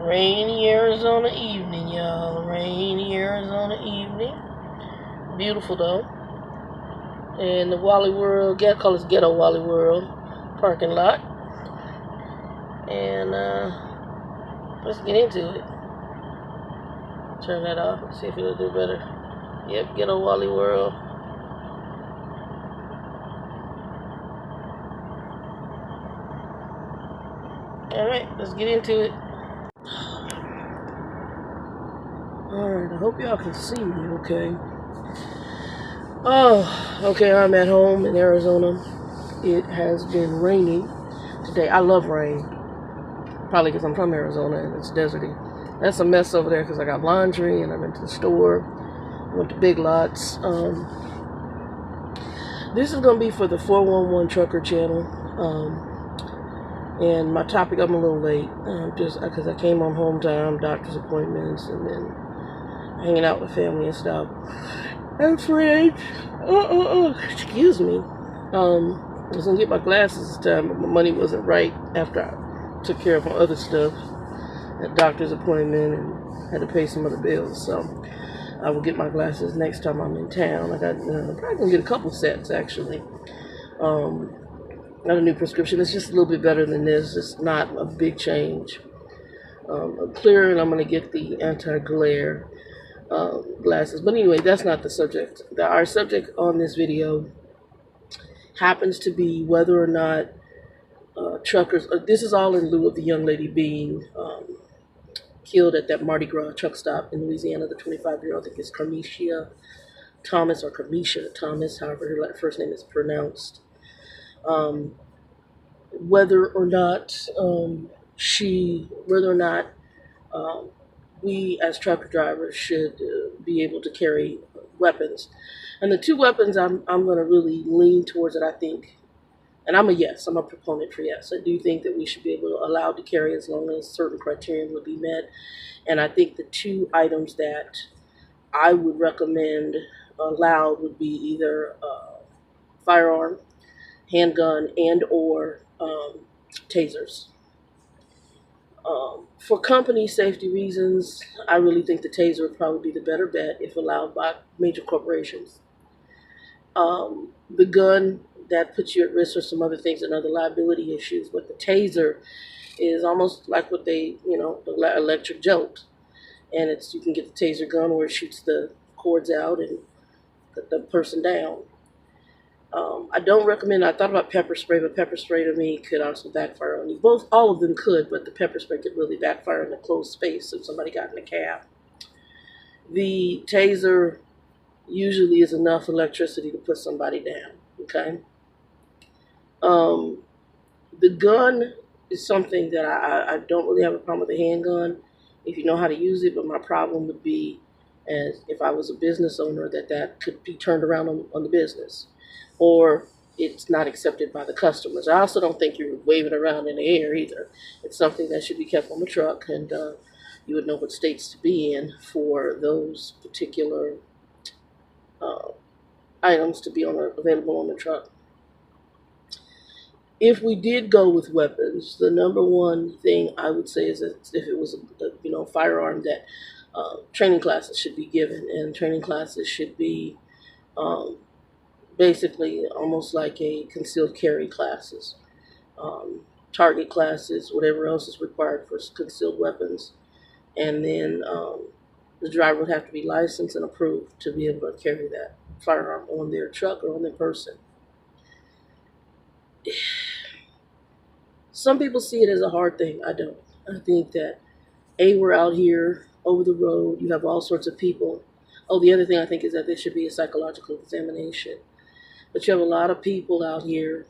Rainy Arizona evening, y'all. Rainy Arizona evening. Beautiful though. And the Wally World, call this Ghetto Wally World parking lot. And let's get into it. Turn that off. Let's see if it'll do better. Yep, Ghetto Wally World. Alright, let's get into it. Alright, I hope y'all can see me okay. Oh, okay, I'm at home in Arizona. It has been raining today. I love rain. Probably because I'm from Arizona and it's deserty. That's a mess over there because I got laundry and I went to the store. Went to Big Lots. This is going to be for the 411 Trucker channel. And my topic, I'm a little late. Just because I came on home time, doctor's appointments, and then hanging out with family and stuff. And friends. Excuse me. I was going to get my glasses this time, but my money wasn't right after I took care of my other stuff. At doctor's appointment and had to pay some other bills. So I will get my glasses next time I'm in town. I got probably gonna get a couple sets actually. Got a new prescription. It's just a little bit better than this. It's not a big change. Clear, and I'm gonna get the anti-glare glasses. But anyway, that's not the subject. Our subject on this video happens to be whether or not truckers. This is all in lieu of the young lady being killed at that Mardi Gras truck stop in Louisiana. The 25-year-old, I think it's Carmisha Thomas or Carmisha Thomas, however her first name is pronounced. Whether or not we as trucker drivers should be able to carry weapons. And the two weapons I'm going to really lean towards it, I think. And I'm a yes. I'm a proponent for yes. I do think that we should be allowed to carry as long as certain criteria would be met. And I think the two items that I would recommend allowed would be either firearm, handgun, and or tasers. For company safety reasons, I really think the taser would probably be the better bet if allowed by major corporations. The gun, that puts you at risk for some other things and other liability issues. But the taser is almost like what the electric jolt. And you can get the taser gun where it shoots the cords out and put the person down. I don't recommend, I thought about pepper spray, but pepper spray to me could also backfire on you. All of them could, but the pepper spray could really backfire in a closed space if somebody got in a cab. The taser usually is enough electricity to put somebody down, okay? The gun is something that I don't really have a problem with the handgun if you know how to use it, but my problem would be as if I was a business owner that could be turned around on the business, or it's not accepted by the customers. I also don't think you're waving around in the air either. It's something that should be kept on the truck, and you would know what states to be in for those particular items to be available on the truck. If we did go with weapons, the number one thing I would say is that if it was a firearm, that training classes should be given, and training classes should be basically almost like a concealed carry classes, target classes, whatever else is required for concealed weapons, and then the driver would have to be licensed and approved to be able to carry that firearm on their truck or on their person. Some people see it as a hard thing. I don't. I think that, we're out here over the road. You have all sorts of people. Oh, the other thing I think is that there should be a psychological examination. But you have a lot of people out here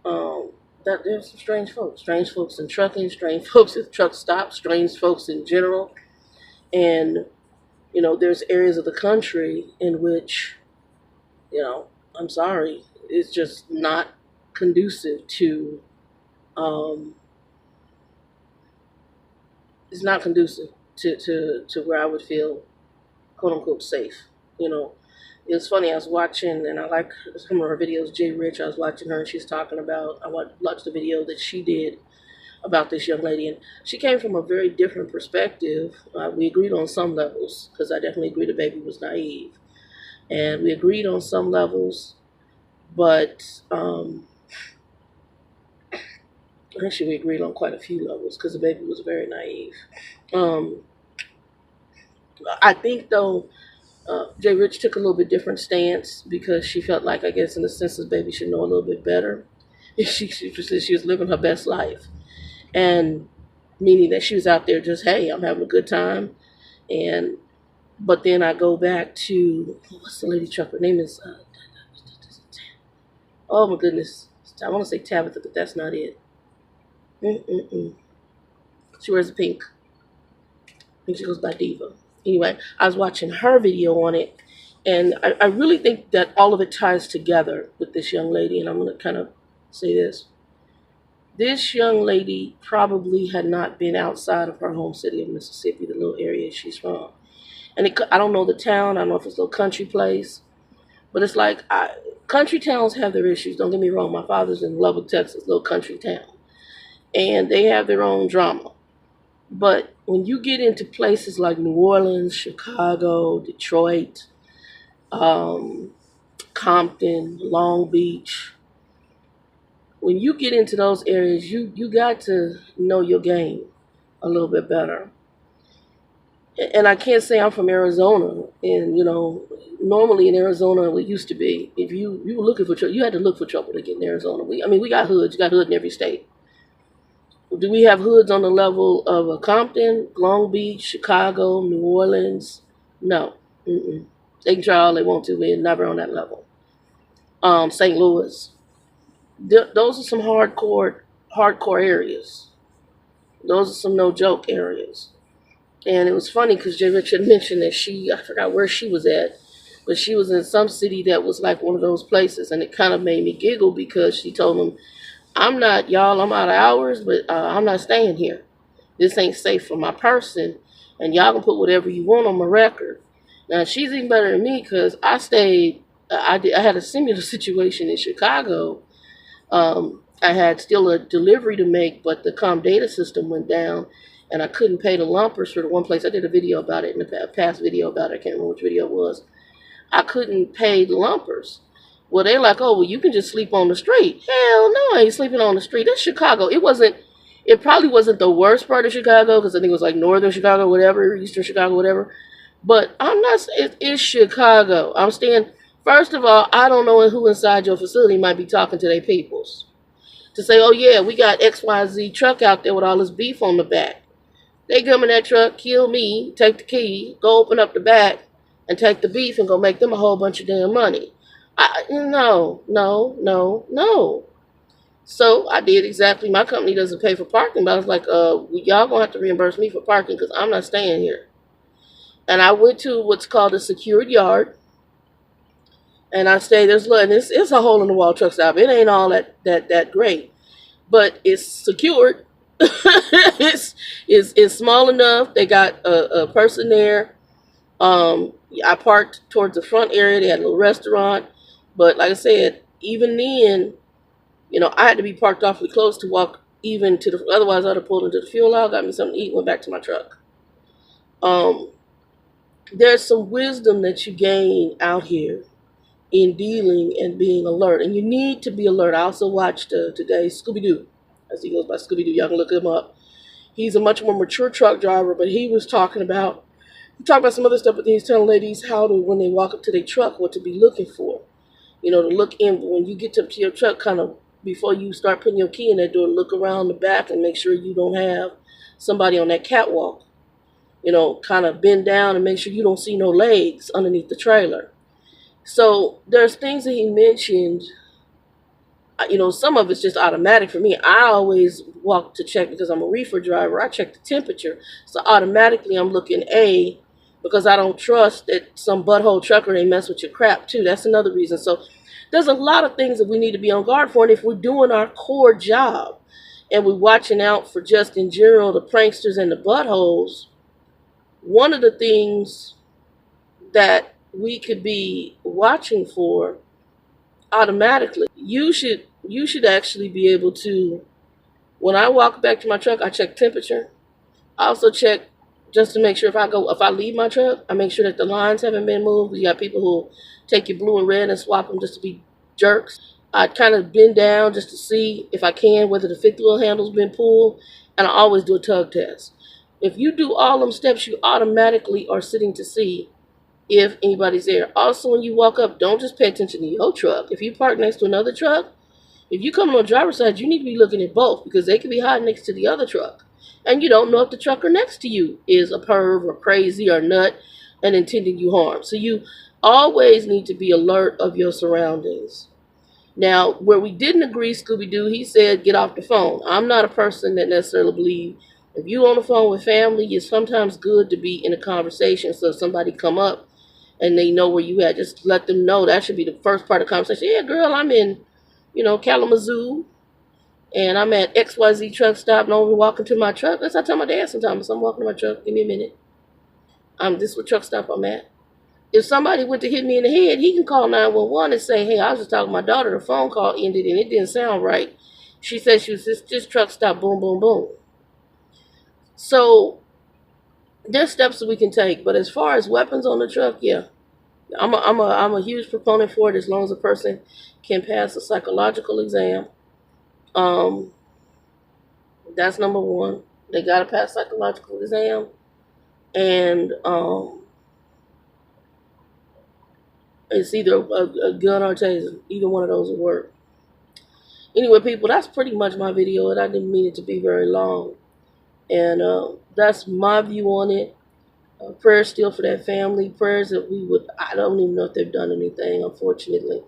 that there's some strange folks in trucking, strange folks at truck stops, strange folks in general. And, there's areas of the country in which, I'm sorry, it's just not conducive to it's not conducive to where I would feel quote unquote safe. It was funny, I was watching, and I like some of her videos, Jay Rich. I was watching her, and she's talking about, I watched the video that she did about this young lady, and she came from a very different perspective. We agreed on some levels, because I definitely agree the baby was naive, and we agreed on some levels, but actually we agreed on quite a few levels because the baby was very naive. I think though, Jay Rich took a little bit different stance because she felt like, I guess in a sense, the baby should know a little bit better. She said she was living her best life, and meaning that she was out there just, hey, I'm having a good time. And but then I go back to, what's the lady trucker? Her name is oh my goodness, I want to say Tabitha, but that's not it. She wears a pink. I think she goes by Diva. Anyway, I was watching her video on it, and I really think that all of it ties together with this young lady, and I'm going to kind of say this. This young lady probably had not been outside of her home city of Mississippi, the little area she's from. And I don't know the town. I don't know if it's a little country place. But it's like, country towns have their issues. Don't get me wrong. My father's in Lubbock, Texas, little country town. And they have their own drama. But when you get into places like New Orleans, Chicago, Detroit, Compton, Long Beach, when you get into those areas, you got to know your game a little bit better. And I can't say I'm from Arizona, and normally in Arizona, it used to be, if you were looking for trouble, you had to look for trouble to get in Arizona. We got hoods. You got hood in every state. Do we have hoods on the level of a Compton, Long Beach, Chicago, New Orleans? No. They can try all they want to. We're never on that level. St. Louis. Those are some hardcore areas. Those are some no joke areas. And it was funny because Jay Rich had mentioned that I forgot where she was at, but she was in some city that was like one of those places, and it kind of made me giggle because she told them, I'm out of hours, but I'm not staying here. This ain't safe for my person, and y'all can put whatever you want on my record. Now, she's even better than me because I stayed, I had a similar situation in Chicago. I had still a delivery to make, but the comm data system went down, and I couldn't pay the lumpers for the one place. I did a video about it, in a past video about it. I can't remember which video it was. I couldn't pay the lumpers. Well, they're like, oh, well, you can just sleep on the street. Hell no, I ain't sleeping on the street. That's Chicago. It probably wasn't the worst part of Chicago, because I think it was like northern Chicago, whatever, eastern Chicago, whatever. But it's Chicago. I'm staying, first of all, I don't know who inside your facility might be talking to their peoples. To say, oh yeah, we got XYZ truck out there with all this beef on the back. They come in that truck, kill me, take the key, go open up the back, and take the beef and go make them a whole bunch of damn money. No. So I did exactly, my company doesn't pay for parking, but I was like, y'all gonna have to reimburse me for parking because I'm not staying here. And I went to what's called a secured yard, and I stayed, it's a hole in the wall truck stop. It ain't all that great, but it's secured. It's small enough. They got a person there. I parked towards the front area. They had a little restaurant, but like I said, even then, I had to be parked awfully close to walk even to the. Otherwise, I'd have pulled into the fuel aisle, got me something to eat, went back to my truck. There's some wisdom that you gain out here in dealing and being alert, and you need to be alert. I also watched today Scooby-Doo, as he goes by Scooby-Doo. Y'all can look him up. He's a much more mature truck driver, but he talked about some other stuff, but he's telling ladies how to, when they walk up to their truck, what to be looking for. To look in when you get up to your truck, kind of before you start putting your key in that door, look around the back and make sure you don't have somebody on that catwalk. Kind of bend down and make sure you don't see no legs underneath the trailer. So there's things that he mentioned. Some of it's just automatic for me. I always walk to check because I'm a reefer driver. I check the temperature. So automatically I'm looking because I don't trust that some butthole trucker ain't mess with your crap too. That's another reason. So there's a lot of things that we need to be on guard for. And if we're doing our core job and we're watching out for just in general the pranksters and the buttholes, one of the things that we could be watching for automatically, you should actually be able to When I walk back to my truck, I check temperature. I also check just to make sure if I leave my truck, I make sure that the lines haven't been moved. You got people who take your blue and red and swap them just to be jerks. I kind of bend down just to see if I can whether the fifth wheel handle's been pulled, and I always do a tug test. If you do all them steps, you automatically are sitting to see if anybody's there. Also, when you walk up, don't just pay attention to your truck. If you park next to another truck, if you come on the driver's side, you need to be looking at both because they could be hiding next to the other truck. And you don't know if the trucker next to you is a perv or crazy or nut and intending you harm. So you always need to be alert of your surroundings. Now, where we didn't agree, Scooby-Doo, he said get off the phone. I'm not a person that necessarily believe if you on the phone with family, it's sometimes good to be in a conversation. So if somebody come up and they know where you at, just let them know. That should be the first part of the conversation. Yeah, girl, I'm in, Kalamazoo, and I'm at XYZ truck stop, and I'm walking to my truck. That's what I tell my dad sometimes. I'm walking to my truck. Give me a minute. This is what truck stop I'm at. If somebody went to hit me in the head, he can call 911 and say, hey, I was just talking to my daughter. The phone call ended, and it didn't sound right. She said she was just truck stop, boom, boom, boom. So there's steps that we can take. But as far as weapons on the truck, yeah. I'm a huge proponent for it as long as a person can pass a psychological exam. That's number one. They gotta pass psychological exam, and it's either a gun or a taser. Either one of those will work. Anyway, people, that's pretty much my video, and I didn't mean it to be very long. And that's my view on it. Prayers still for that family. Prayers that I don't even know if they've done anything, unfortunately.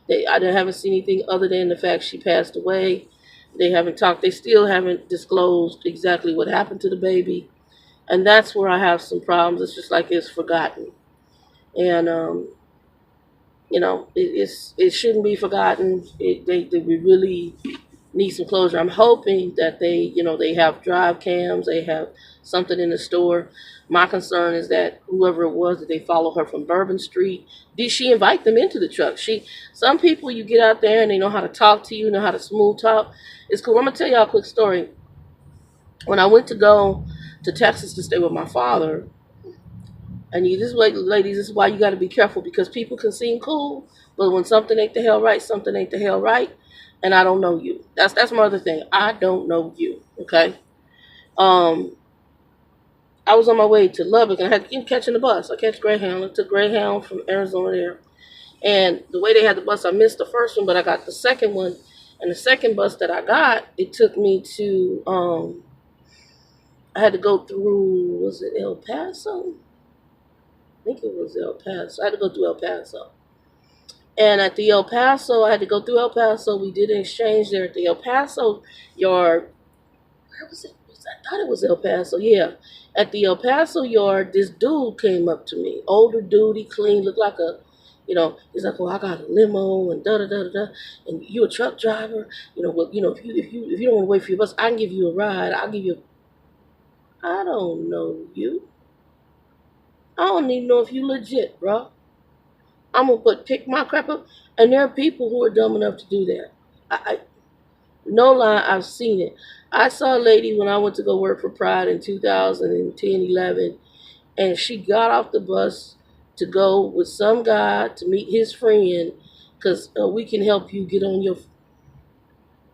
I haven't seen anything other than the fact she passed away. They haven't talked. They still haven't disclosed exactly what happened to the baby. And that's where I have some problems. It's just like it's forgotten. And, it shouldn't be forgotten. We really need some closure. I'm hoping that they have drive cams. They have something in the store. My concern is that whoever it was, that they follow her from Bourbon Street. Did she invite them into the truck? Some people, you get out there and they know how to talk to you, know how to smooth talk. It's cool. I'm going to tell y'all a quick story. When I went to go to Texas to stay with my father, and ladies, this is why you got to be careful, because people can seem cool, but when something ain't the hell right, something ain't the hell right, and I don't know you. That's my other thing. I don't know you, okay? I was on my way to Lubbock, and I had to keep catching the bus. I catch Greyhound. I took Greyhound from Arizona there. And the way they had the bus, I missed the first one, but I got the second one. And the second bus that I got, it took me to, I had to go through, was it El Paso? I think it was El Paso. I had to go through El Paso. And at the El Paso, I had to go through El Paso. We did an exchange there at the El Paso yard. Where was it? I thought it was El Paso, yeah. At the El Paso yard, this dude came up to me. Older dude, he clean, looked like he's like, well, I got a limo and da-da-da-da-da, and you a truck driver. If you don't want to wait for your bus, I can give you a ride. I don't know you. I don't even know if you legit, bro. I'm going to pick my crap up. And there are people who are dumb enough to do that. No lie, I've seen it. I saw a lady when I went to go work for Pride in 2010-11, and she got off the bus to go with some guy to meet his friend because we can help you get on your...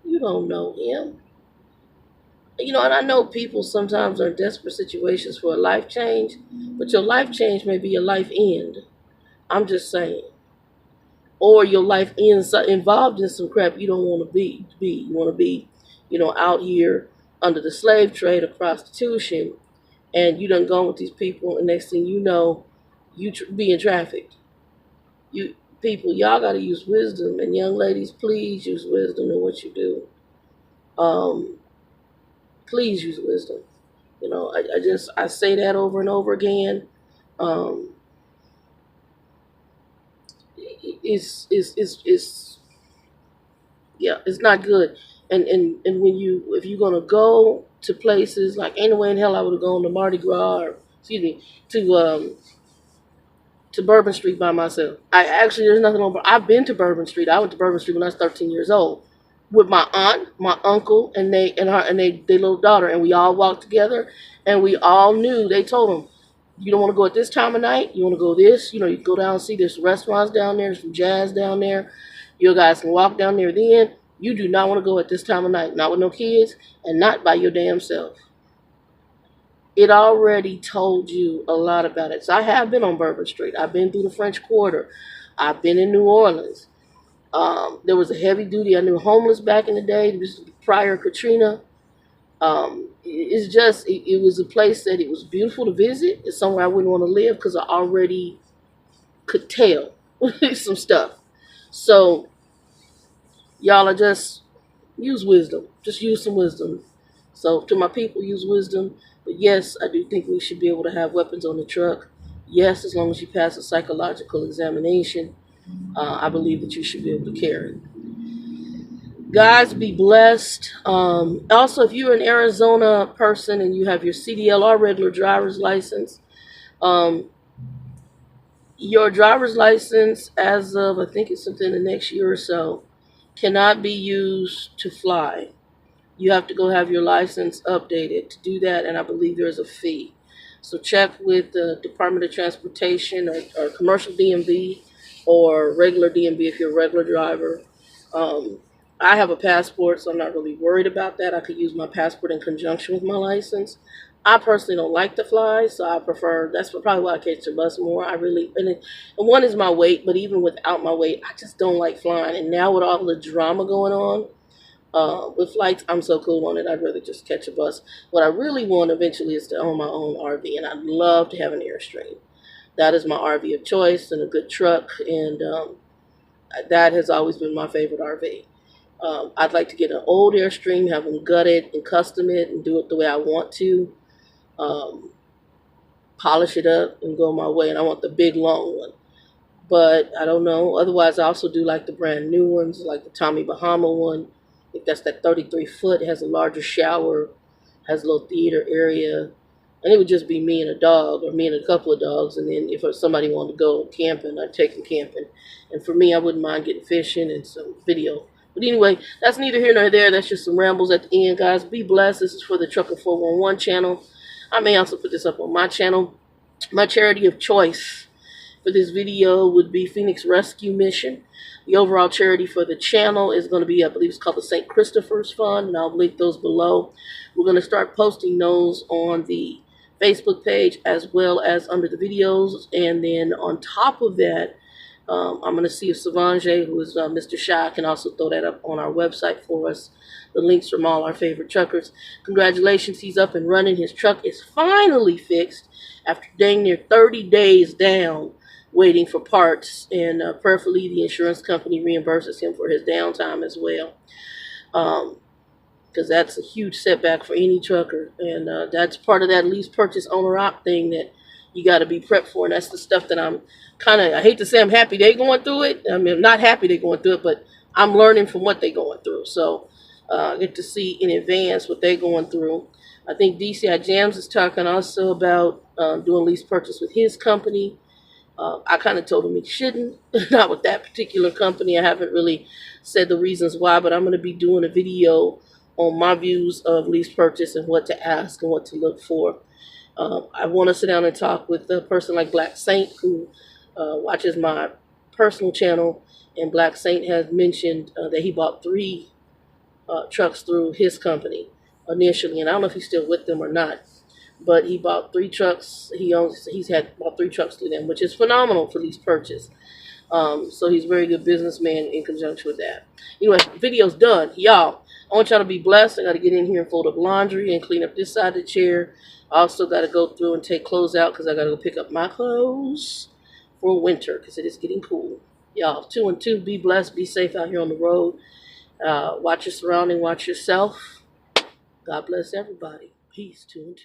You don't know him. And I know people sometimes are in desperate situations for a life change, but your life change may be your life end. I'm just saying. Or your life ends involved in some crap you don't want to be. You want to be, out here under the slave trade or prostitution, and you done gone with these people, and next thing you know, you being trafficked. Y'all got to use wisdom, and young ladies, please use wisdom in what you do. Please use wisdom. I say that over and over again. It's not good. And when if you're gonna go to places, like ain't no way in hell I would have gone to Mardi Gras or to Bourbon Street by myself. There's nothing on. I've been to Bourbon Street. I went to Bourbon Street when I was 13 years old. with my aunt, my uncle, and their little daughter, and we all walked together, and we all knew. They told them, you don't want to go at this time of night. You want to go this. You go down and see there's restaurants down there, there's some jazz down there. You guys can walk down there then. You do not want to go at this time of night, not with no kids, and not by your damn self. It already told you a lot about it. So I have been on Bourbon Street. I've been through the French Quarter. I've been in New Orleans. There was a heavy duty. I knew homeless back in the day. This was prior Katrina. It was a place that it was beautiful to visit. It's somewhere I wouldn't want to live because I already could tell some stuff. So y'all are just use wisdom. Just use some wisdom. So to my people, use wisdom. But yes, I do think we should be able to have weapons on the truck. Yes, as long as you pass a psychological examination, I believe that you should be able to carry. Guys, be blessed. Also, if you're an Arizona person and you have your CDL or regular driver's license, your driver's license, as of I think it's within the next year or so, cannot be used to fly. You have to go have your license updated to do that, and I believe there's a fee. So check with the Department of Transportation or commercial DMV or regular DMV if you're a regular driver. I have a passport, so I'm not really worried about that. I could use my passport in conjunction with my license. I personally don't like to fly, so I prefer, that's probably why I catch the bus more. And one is my weight, but even without my weight, I just don't like flying. And now with all the drama going on, with flights, I'm so cool on it. I'd rather just catch a bus. What I really want eventually is to own my own RV, and I'd love to have an Airstream. That is my RV of choice and a good truck, and that has always been my favorite RV. I'd like to get an old Airstream, have them gut it and custom it and do it the way I want to, polish it up and go my way, and I want the big long one. But I don't know. Otherwise, I also do like the brand new ones, like the Tommy Bahama one. I think that's that 33 foot. It has a larger shower, has a little theater area. And it would just be me and a dog, or me and a couple of dogs. And then if somebody wanted to go camping, I'd take them camping. And for me, I wouldn't mind getting fishing and some video. But anyway, that's neither here nor there. That's just some rambles at the end, guys. Be blessed. This is for the Trucker411 channel. I may also put this up on my channel. My charity of choice for this video would be Phoenix Rescue Mission. The overall charity for the channel is going to be, I believe it's called the Christphers Fund, and I'll link those below. We're going to start posting those on the Facebook page as well as under the videos. And then on top of that, I'm going to see if Savanje, who is Mr. Shy, can also throw that up on our website for us. The links from all our favorite truckers. Congratulations, he's up and running. His truck is finally fixed after dang near 30 days down waiting for parts, and prayerfully the insurance company reimburses him for his downtime as well, because that's a huge setback for any trucker, and that's part of that lease purchase owner op thing that you got to be prepped for. And that's the stuff that I'm I hate to say I'm happy they're going through it. I mean, I'm not happy they're going through it, but I'm learning from what they're going through. So I get to see in advance what they're going through. I think DCI Jams is talking also about doing lease purchase with his company. I kind of told him he shouldn't, not with that particular company. I haven't really said the reasons why, but I'm going to be doing a video on my views of lease purchase and what to ask and what to look for. I want to sit down and talk with a person like Black Saint, who watches my personal channel, and Black Saint has mentioned that he bought 3 trucks through his company initially, and I don't know if he's still with them or not. But he bought 3 trucks. He's bought 3 trucks through them, which is phenomenal for lease purchase. So he's a very good businessman in conjunction with that. Anyway, video's done. Y'all, I want y'all to be blessed. I got to get in here and fold up laundry and clean up this side of the chair. I also got to go through and take clothes out because I got to go pick up my clothes for winter because it is getting cool. Y'all, 2 and 2, be blessed. Be safe out here on the road. Watch your surrounding. Watch yourself. God bless everybody. Peace, 2 and 2.